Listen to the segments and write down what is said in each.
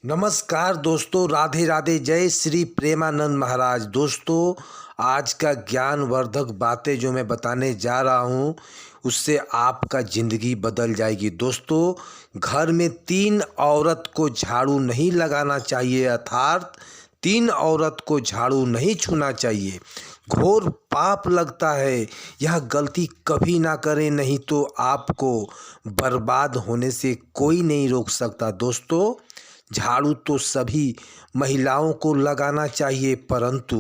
नमस्कार दोस्तों, राधे राधे, जय श्री प्रेमानंद महाराज। दोस्तों, आज का ज्ञानवर्धक बातें जो मैं बताने जा रहा हूँ उससे आपका ज़िंदगी बदल जाएगी। दोस्तों, घर में 3 औरत को झाड़ू नहीं लगाना चाहिए, अर्थात 3 औरत को झाड़ू नहीं छूना चाहिए। घोर पाप लगता है। यह गलती कभी ना करें, नहीं तो आपको बर्बाद होने से कोई नहीं रोक सकता। दोस्तों, झाड़ू तो सभी महिलाओं को लगाना चाहिए, परंतु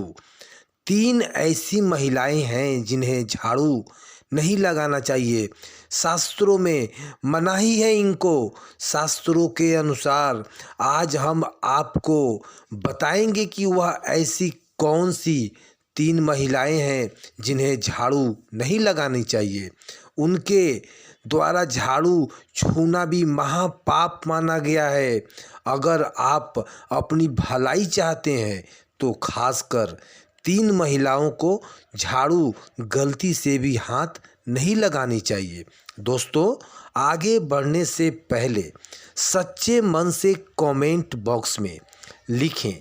3 ऐसी महिलाएं हैं जिन्हें झाड़ू नहीं लगाना चाहिए। शास्त्रों में मनाही है इनको। शास्त्रों के अनुसार आज हम आपको बताएंगे कि वह ऐसी कौन सी 3 महिलाएं हैं जिन्हें झाड़ू नहीं लगानी चाहिए। उनके द्वारा झाड़ू छूना भी महापाप माना गया है। अगर आप अपनी भलाई चाहते हैं तो खासकर 3 महिलाओं को झाड़ू गलती से भी हाथ नहीं लगानी चाहिए। दोस्तों, आगे बढ़ने से पहले सच्चे मन से कमेंट बॉक्स में लिखें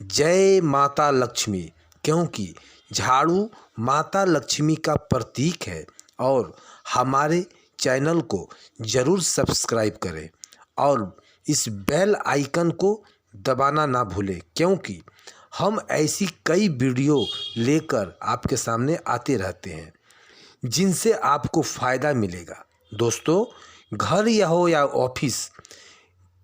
जय माता लक्ष्मी, क्योंकि झाड़ू माता लक्ष्मी का प्रतीक है। और हमारे चैनल को ज़रूर सब्सक्राइब करें और इस बेल आइकन को दबाना ना भूलें, क्योंकि हम ऐसी कई वीडियो लेकर आपके सामने आते रहते हैं जिनसे आपको फ़ायदा मिलेगा। दोस्तों, घर या हो या ऑफिस,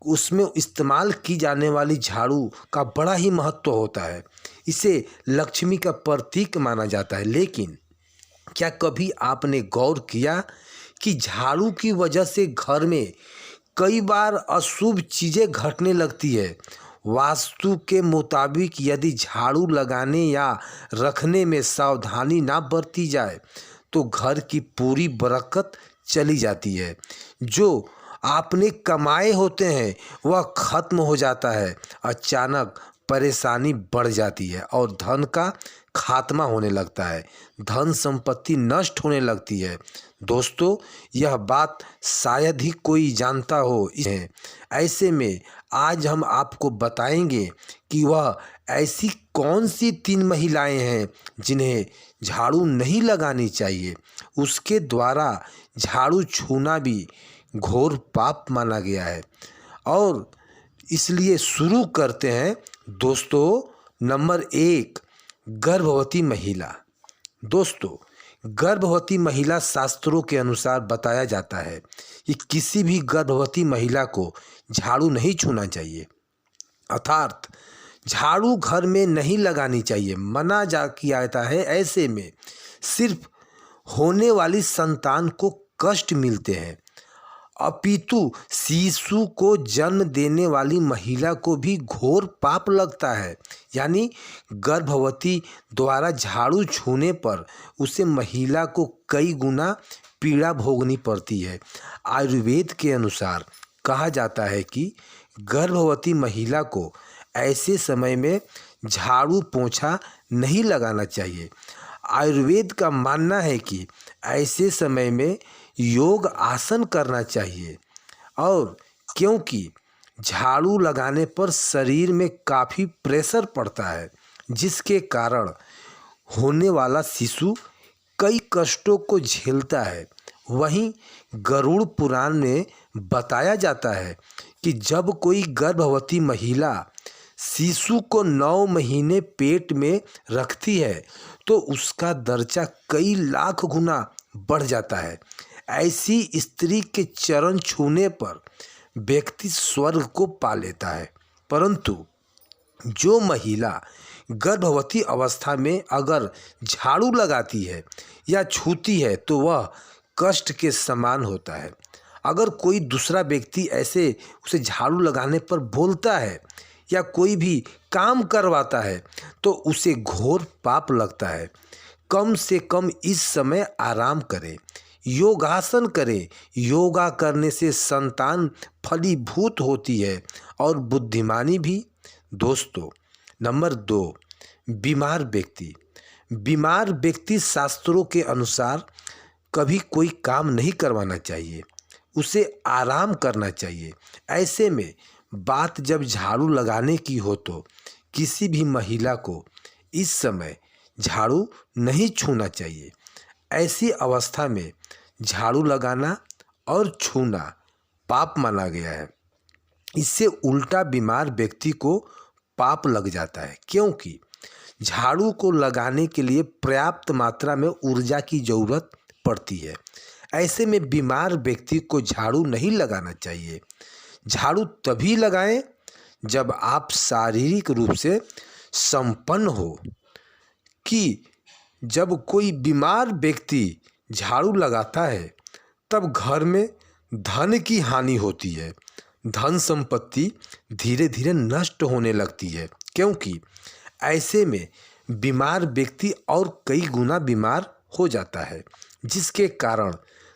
उसमें इस्तेमाल की जाने वाली झाड़ू का बड़ा ही महत्व होता है। इसे लक्ष्मी का प्रतीक माना जाता है। लेकिन क्या कभी आपने गौर किया कि झाड़ू की वजह से घर में कई बार अशुभ चीज़ें घटने लगती है। वास्तु के मुताबिक यदि झाड़ू लगाने या रखने में सावधानी ना बरती जाए तो घर की पूरी बरकत चली जाती है। जो आपने कमाए होते हैं वह खत्म हो जाता है। अचानक परेशानी बढ़ जाती है और धन का खात्मा होने लगता है। धन संपत्ति नष्ट होने लगती है। दोस्तों, यह बात शायद ही कोई जानता हो। ऐसे में आज हम आपको बताएंगे कि वह ऐसी कौन सी 3 महिलाएं हैं जिन्हें झाड़ू नहीं लगानी चाहिए। उसके द्वारा झाड़ू छूना भी घोर पाप माना गया है। और इसलिए शुरू करते हैं। दोस्तों, नंबर 1, गर्भवती महिला। दोस्तों, गर्भवती महिला शास्त्रों के अनुसार बताया जाता है कि किसी भी गर्भवती महिला को झाड़ू नहीं छूना चाहिए, अर्थात झाड़ू घर में नहीं लगानी चाहिए, मना जा किया जाता है। ऐसे में सिर्फ होने वाली संतान को कष्ट मिलते हैं, अपितु शिशु को जन्म देने वाली महिला को भी घोर पाप लगता है। यानी गर्भवती द्वारा झाड़ू छूने पर उसे महिला को कई गुना पीड़ा भोगनी पड़ती है। आयुर्वेद के अनुसार कहा जाता है कि गर्भवती महिला को ऐसे समय में झाड़ू पोंछा नहीं लगाना चाहिए। आयुर्वेद का मानना है कि ऐसे समय में योग आसन करना चाहिए, और क्योंकि झाड़ू लगाने पर शरीर में काफ़ी प्रेशर पड़ता है, जिसके कारण होने वाला शिशु कई कष्टों को झेलता है। वहीं गरुड़ पुराण में बताया जाता है कि जब कोई गर्भवती महिला शिशु को 9 महीने पेट में रखती है तो उसका दर्जा कई लाख गुना बढ़ जाता है। ऐसी स्त्री के चरण छूने पर व्यक्ति स्वर्ग को पा लेता है। परंतु जो महिला गर्भवती अवस्था में अगर झाड़ू लगाती है या छूती है तो वह कष्ट के समान होता है। अगर कोई दूसरा व्यक्ति ऐसे उसे झाड़ू लगाने पर बोलता है या कोई भी काम करवाता है तो उसे घोर पाप लगता है। कम से कम इस समय आराम करें, योगासन करें। योगा करने से संतान फलीभूत होती है और बुद्धिमानी भी। दोस्तों, नंबर 2, बीमार व्यक्ति। बीमार व्यक्ति शास्त्रों के अनुसार कभी कोई काम नहीं करवाना चाहिए, उसे आराम करना चाहिए। ऐसे में बात जब झाड़ू लगाने की हो तो किसी भी महिला को इस समय झाड़ू नहीं छूना चाहिए। ऐसी अवस्था में झाड़ू लगाना और छूना पाप माना गया है। इससे उल्टा बीमार व्यक्ति को पाप लग जाता है, क्योंकि झाड़ू को लगाने के लिए पर्याप्त मात्रा में ऊर्जा की ज़रूरत पड़ती है। ऐसे में बीमार व्यक्ति को झाड़ू नहीं लगाना चाहिए। झाड़ू तभी लगाएं जब आप शारीरिक रूप से संपन्न हो। कि जब कोई बीमार व्यक्ति झाड़ू लगाता है तब घर में धन की हानि होती है, धन संपत्ति धीरे धीरे नष्ट होने लगती है, क्योंकि ऐसे में बीमार व्यक्ति और कई गुना बीमार हो जाता है, जिसके कारण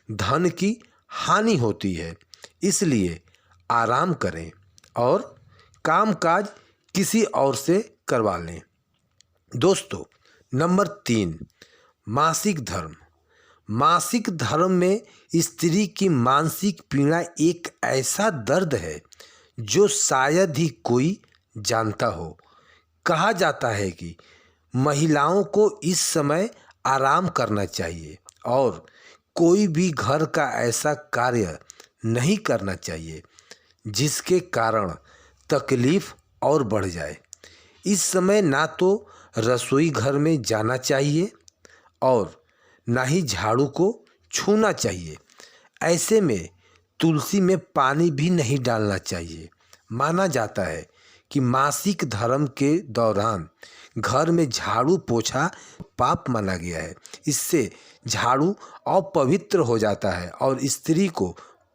धन की हानि होती है। इसलिए आराम करें और कामकाज किसी और से करवा लें। दोस्तों, नंबर 3, मासिक धर्म। मासिक धर्म में स्त्री की मानसिक पीड़ा एक ऐसा दर्द है जो शायद ही कोई जानता हो। कहा जाता है कि महिलाओं को इस समय आराम करना चाहिए और कोई भी घर का ऐसा कार्य नहीं करना चाहिए जिसके कारण तकलीफ और बढ़ जाए। इस समय ना तो रसोई घर में जाना चाहिए और ना ही झाड़ू को छूना चाहिए। ऐसे में तुलसी में पानी भी नहीं डालना चाहिए। माना जाता है कि मासिक धर्म के दौरान घर में झाड़ू पोछा पाप माना गया है। इससे झाड़ू अपवित्र हो जाता है और स्त्री को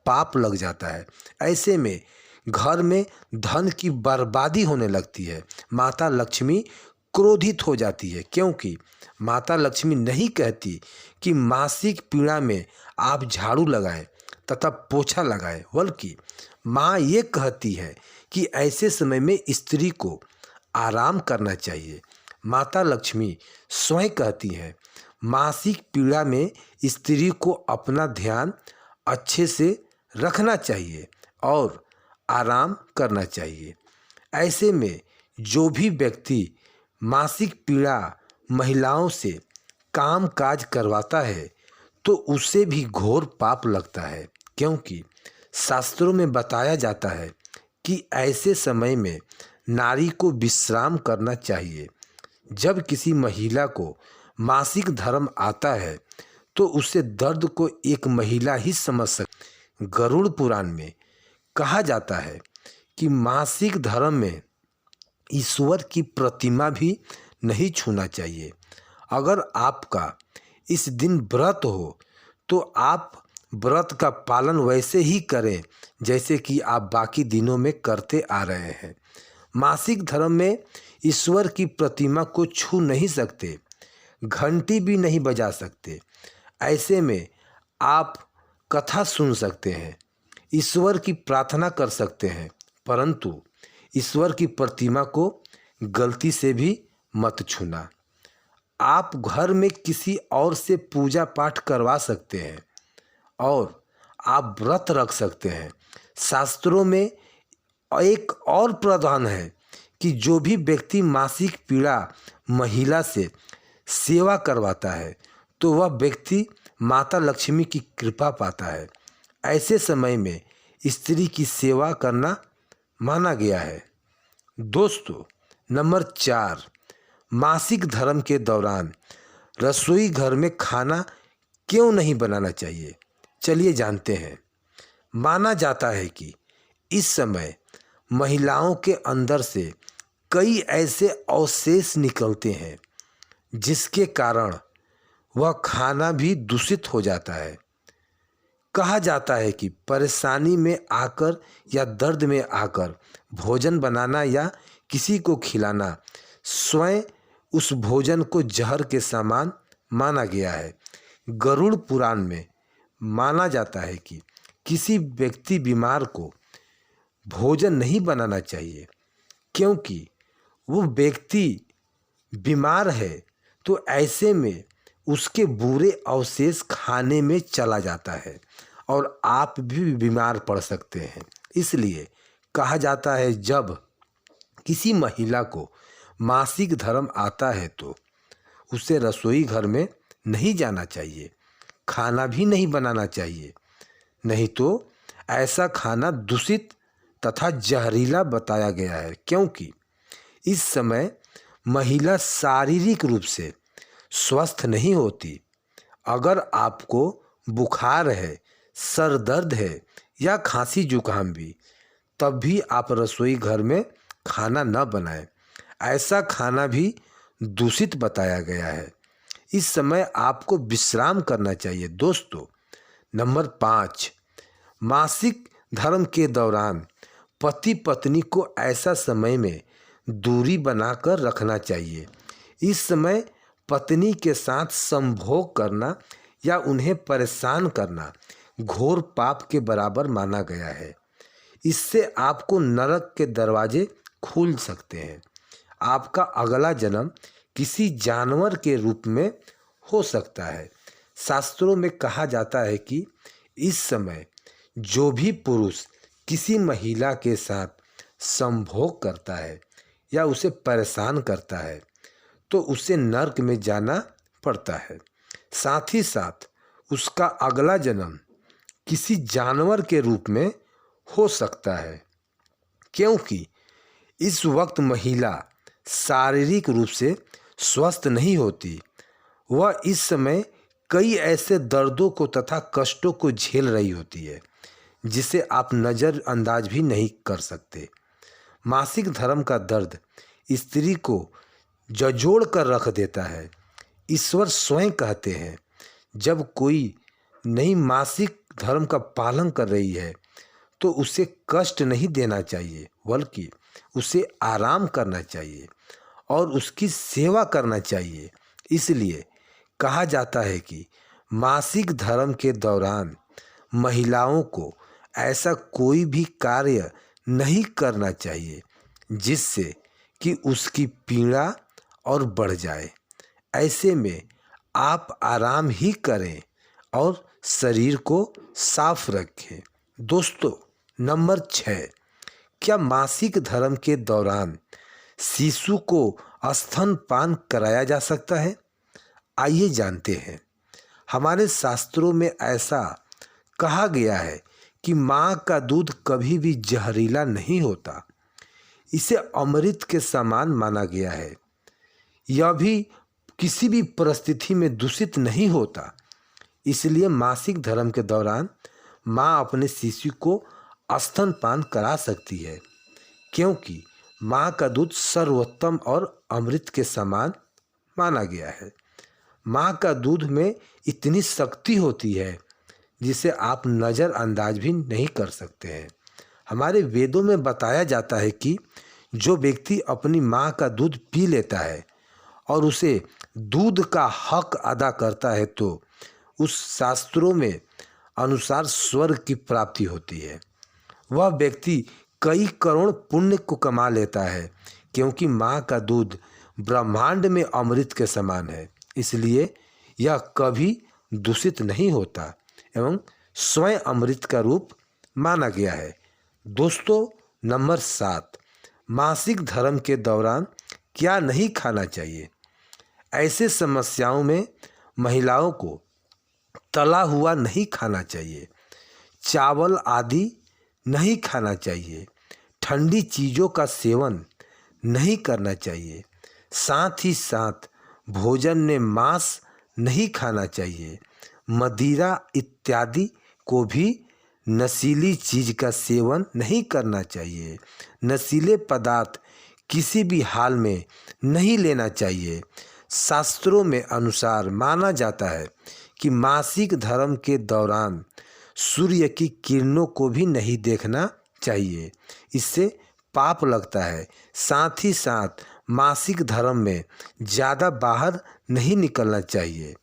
पाप लग जाता है। ऐसे में घर में धन की बर्बादी होने लगती है। माता लक्ष्मी क्रोधित हो जाती है, क्योंकि माता लक्ष्मी नहीं कहती कि मासिक पीड़ा में आप झाड़ू लगाएं तथा पोछा लगाएं, बल्कि माँ ये कहती है कि ऐसे समय में स्त्री को आराम करना चाहिए। माता लक्ष्मी स्वयं कहती हैं, मासिक पीड़ा में स्त्री को अपना ध्यान अच्छे से रखना चाहिए और आराम करना चाहिए। ऐसे में जो भी व्यक्ति मासिक पीड़ा महिलाओं से काम काज करवाता है तो उसे भी घोर पाप लगता है, क्योंकि शास्त्रों में बताया जाता है कि ऐसे समय में नारी को विश्राम करना चाहिए। जब किसी महिला को मासिक धर्म आता है तो उसे दर्द को एक महिला ही समझ सकती। गरुड़ पुराण में कहा जाता है कि मासिक धर्म में ईश्वर की प्रतिमा भी नहीं छूना चाहिए। अगर आपका इस दिन व्रत हो तो आप व्रत का पालन वैसे ही करें जैसे कि आप बाकी दिनों में करते आ रहे हैं। मासिक धर्म में ईश्वर की प्रतिमा को छू नहीं सकते, घंटी भी नहीं बजा सकते। ऐसे में आप कथा सुन सकते हैं, ईश्वर की प्रार्थना कर सकते हैं, परंतु ईश्वर की प्रतिमा को गलती से भी मत छूना। आप घर में किसी और से पूजा पाठ करवा सकते हैं और आप व्रत रख सकते हैं। शास्त्रों में एक और प्रावधान है कि जो भी व्यक्ति मासिक पीड़ा महिला से सेवा करवाता है तो वह व्यक्ति माता लक्ष्मी की कृपा पाता है। ऐसे समय में स्त्री की सेवा करना माना गया है। दोस्तों, नंबर 4, मासिक धर्म के दौरान रसोई घर में खाना क्यों नहीं बनाना चाहिए, चलिए जानते हैं। माना जाता है कि इस समय महिलाओं के अंदर से कई ऐसे अवशेष निकलते हैं जिसके कारण वह खाना भी दूषित हो जाता है। कहा जाता है कि परेशानी में आकर या दर्द में आकर भोजन बनाना या किसी को खिलाना स्वयं उस भोजन को जहर के समान माना गया है। गरुड़ पुराण में माना जाता है कि किसी व्यक्ति बीमार को भोजन नहीं बनाना चाहिए, क्योंकि वो व्यक्ति बीमार है तो ऐसे में उसके बुरे अवशेष खाने में चला जाता है और आप भी बीमार पड़ सकते हैं। इसलिए कहा जाता है जब किसी महिला को मासिक धर्म आता है तो उसे रसोई घर में नहीं जाना चाहिए, खाना भी नहीं बनाना चाहिए, नहीं तो ऐसा खाना दूषित तथा जहरीला बताया गया है, क्योंकि इस समय महिला शारीरिक रूप से स्वस्थ नहीं होती। अगर आपको बुखार है, सर दर्द है या खांसी जुकाम भी, तब भी आप रसोई घर में खाना न बनाएं। ऐसा खाना भी दूषित बताया गया है। इस समय आपको विश्राम करना चाहिए दोस्तों। नंबर 5, मासिक धर्म के दौरान पति पत्नी को ऐसा समय में दूरी बनाकर रखना चाहिए। इस समय पत्नी के साथ संभोग करना या उन्हें परेशान करना घोर पाप के बराबर माना गया है। इससे आपको नरक के दरवाजे खुल सकते हैं। आपका अगला जन्म किसी जानवर के रूप में हो सकता है। शास्त्रों में कहा जाता है कि इस समय जो भी पुरुष किसी महिला के साथ संभोग करता है या उसे परेशान करता है तो उसे नरक में जाना पड़ता है। साथ ही साथ उसका अगला जन्म किसी जानवर के रूप में हो सकता है, क्योंकि इस वक्त महिला शारीरिक रूप से स्वस्थ नहीं होती। वह इस समय कई ऐसे दर्दों को तथा कष्टों को झेल रही होती है जिसे आप नज़रअंदाज भी नहीं कर सकते। मासिक धर्म का दर्द स्त्री को झंझोड़ कर रख देता है। ईश्वर स्वयं कहते हैं, जब कोई नई मासिक धर्म का पालन कर रही है तो उसे कष्ट नहीं देना चाहिए, बल्कि उसे आराम करना चाहिए और उसकी सेवा करना चाहिए। इसलिए कहा जाता है कि मासिक धर्म के दौरान महिलाओं को ऐसा कोई भी कार्य नहीं करना चाहिए जिससे कि उसकी पीड़ा और बढ़ जाए। ऐसे में आप आराम ही करें और शरीर को साफ रखें। दोस्तों, नंबर 6, क्या मासिक धर्म के दौरान शिशु को स्तनपान कराया जा सकता है? आइए जानते हैं। हमारे शास्त्रों में ऐसा कहा गया है कि माँ का दूध कभी भी जहरीला नहीं होता। इसे अमृत के समान माना गया है। यह भी किसी भी परिस्थिति में दूषित नहीं होता। इसलिए मासिक धर्म के दौरान माँ अपने शिशु को स्तनपान करा सकती है, क्योंकि माँ का दूध सर्वोत्तम और अमृत के समान माना गया है। माँ का दूध में इतनी शक्ति होती है जिसे आप नज़रअंदाज भी नहीं कर सकते हैं। हमारे वेदों में बताया जाता है कि जो व्यक्ति अपनी माँ का दूध पी लेता है और उसे दूध का हक अदा करता है तो उस शास्त्रों में अनुसार स्वर्ग की प्राप्ति होती है। वह व्यक्ति कई करोड़ पुण्य को कमा लेता है, क्योंकि माँ का दूध ब्रह्मांड में अमृत के समान है। इसलिए यह कभी दूषित नहीं होता एवं स्वयं अमृत का रूप माना गया है। दोस्तों, नंबर 7, मासिक धर्म के दौरान क्या नहीं खाना चाहिए? ऐसे समस्याओं में महिलाओं को तला हुआ नहीं खाना चाहिए, चावल आदि नहीं खाना चाहिए, ठंडी चीज़ों का सेवन नहीं करना चाहिए। साथ ही साथ भोजन में मांस नहीं खाना चाहिए। मदिरा इत्यादि को भी नशीली चीज़ का सेवन नहीं करना चाहिए। नशीले पदार्थ किसी भी हाल में नहीं लेना चाहिए। शास्त्रों में अनुसार माना जाता है कि मासिक धर्म के दौरान सूर्य की किरणों को भी नहीं देखना चाहिए, इससे पाप लगता है। साथ ही साथ मासिक धर्म में ज़्यादा बाहर नहीं निकलना चाहिए,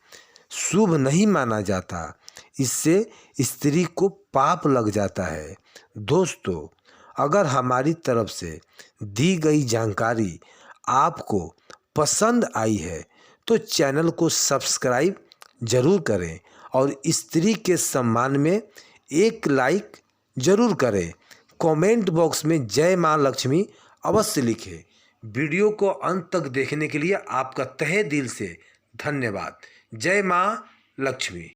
शुभ नहीं माना जाता। इससे स्त्री को पाप लग जाता है। दोस्तों, अगर हमारी तरफ से दी गई जानकारी आपको पसंद आई है तो चैनल को सब्सक्राइब जरूर करें और स्त्री के सम्मान में एक लाइक जरूर करें, कमेंट बॉक्स में जय माँ लक्ष्मी अवश्य लिखें। वीडियो को अंत तक देखने के लिए आपका तहे दिल से धन्यवाद। जय माँ लक्ष्मी।